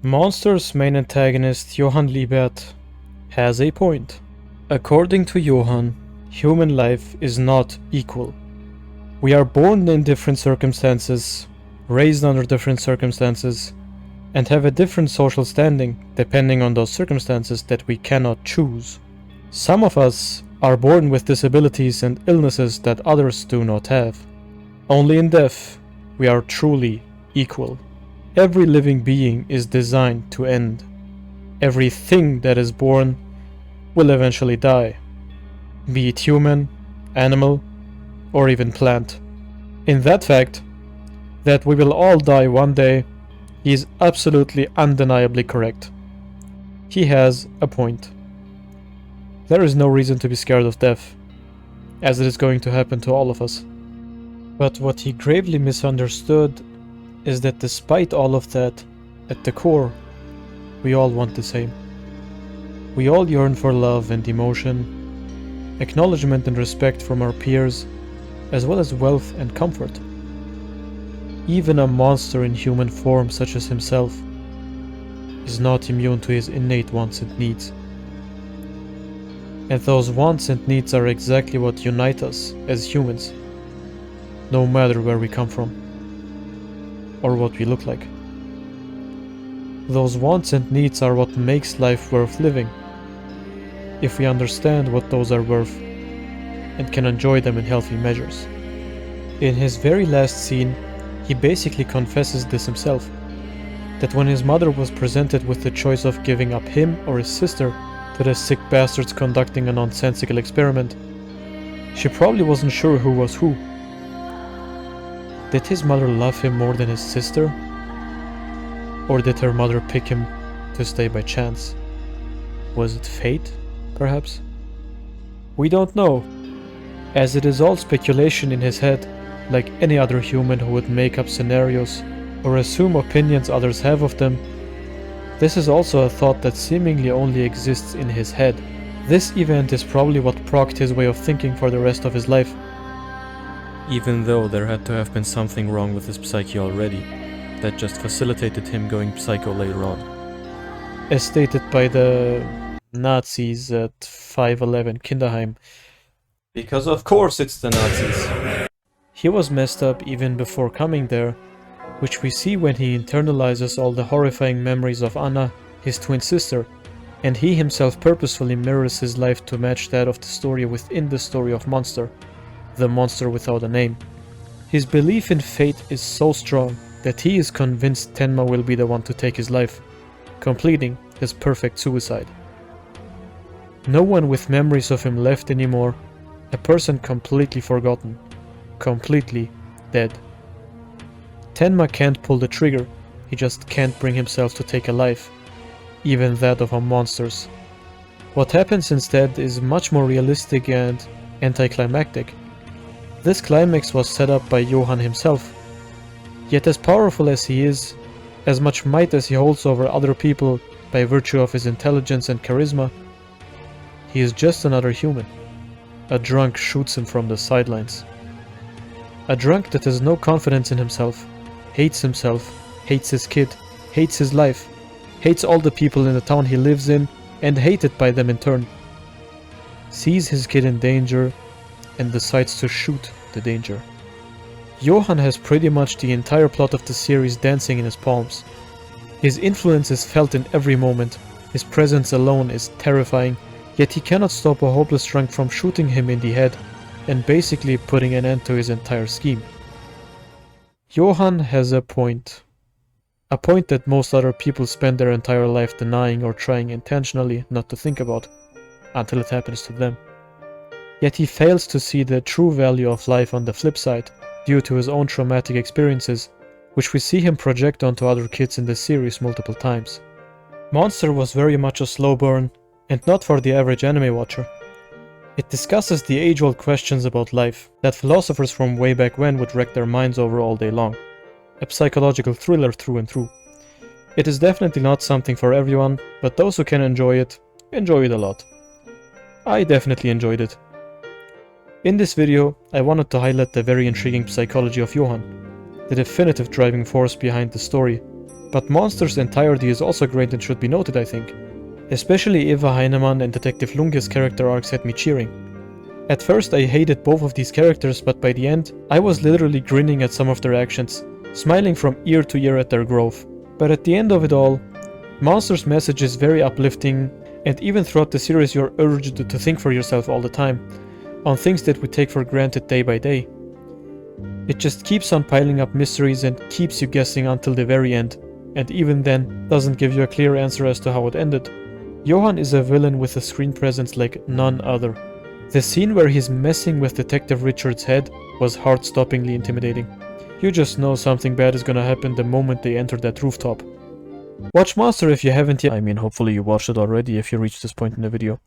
Monster's main antagonist, Johan Liebert, has a point. According to Johan, human life is not equal. We are born in different circumstances, raised under different circumstances, and have a different social standing depending on those circumstances that we cannot choose. Some of us are born with disabilities and illnesses that others do not have. Only in death we are truly equal. Every living being is designed to end. Everything that is born will eventually die, be it human, animal, or even plant. In that fact, that we will all die one day, he is absolutely undeniably correct. He has a point. There is no reason to be scared of death, as it is going to happen to all of us. But what he gravely misunderstood is that despite all of that, at the core, we all want the same. We all yearn for love and emotion, acknowledgement and respect from our peers, as well as wealth and comfort. Even a monster in human form such as himself is not immune to his innate wants and needs. And those wants and needs are exactly what unite us as humans, no matter where we come from or what we look like. Those wants and needs are what makes life worth living, if we understand what those are worth and can enjoy them in healthy measures. In his very last scene, he basically confesses this himself, that when his mother was presented with the choice of giving up him or his sister to the sick bastards conducting a nonsensical experiment, she probably wasn't sure who was who. Did his mother love him more than his sister? Or did her mother pick him to stay by chance? Was it fate, perhaps? We don't know, as it is all speculation in his head, like any other human who would make up scenarios or assume opinions others have of them. This is also a thought that seemingly only exists in his head. This event is probably what procked his way of thinking for the rest of his life, even though there had to have been something wrong with his psyche already, that just facilitated him going psycho later on. As stated by the Nazis at 511 Kinderheim. Because of course it's the Nazis. He was messed up even before coming there, which we see when he internalizes all the horrifying memories of Anna, his twin sister, and he himself purposefully mirrors his life to match that of the story within the story of Monster, the monster without a name. His belief in fate is so strong that he is convinced Tenma will be the one to take his life, completing his perfect suicide. No one with memories of him left anymore, a person completely forgotten, completely dead. Tenma can't pull the trigger, he just can't bring himself to take a life, even that of a monster's. What happens instead is much more realistic and anticlimactic. This climax was set up by Johan himself. Yet as powerful as he is, as much might as he holds over other people by virtue of his intelligence and charisma, he is just another human. A drunk shoots him from the sidelines. A drunk that has no confidence in himself, hates his kid, hates his life, hates all the people in the town he lives in, and hated by them in turn. Sees his kid in danger and decides to shoot the danger. Johan has pretty much the entire plot of the series dancing in his palms. His influence is felt in every moment, his presence alone is terrifying, yet he cannot stop a hopeless drunk from shooting him in the head and basically putting an end to his entire scheme. Johan has a point that most other people spend their entire life denying or trying intentionally not to think about, until it happens to them. Yet he fails to see the true value of life on the flip side, due to his own traumatic experiences, which we see him project onto other kids in the series multiple times. Monster was very much a slow burn, and not for the average anime watcher. It discusses the age-old questions about life that philosophers from way back when would wreck their minds over all day long. A psychological thriller through and through. It is definitely not something for everyone, but those who can enjoy it a lot. I definitely enjoyed it. In this video, I wanted to highlight the very intriguing psychology of Johan, the definitive driving force behind the story, But Monster's entirety is also great and should be noted, I think. Especially Eva Heinemann and Detective Lunge's character arcs had me cheering. At first I hated both of these characters, but by the end, I was literally grinning at some of their actions, smiling from ear to ear at their growth. But at the end of it all, Monster's message is very uplifting, and even throughout the series you're urged to think for yourself all the time, on things that we take for granted day by day. It just keeps on piling up mysteries and keeps you guessing until the very end, and even then doesn't give you a clear answer as to how it ended. Johan is a villain with a screen presence like none other. The scene where he's messing with Detective Richard's head was heart-stoppingly intimidating. You just know something bad is gonna happen the moment they enter that rooftop. Watch Monster if you haven't yet. I mean, hopefully you watched it already if you reached this point in the video.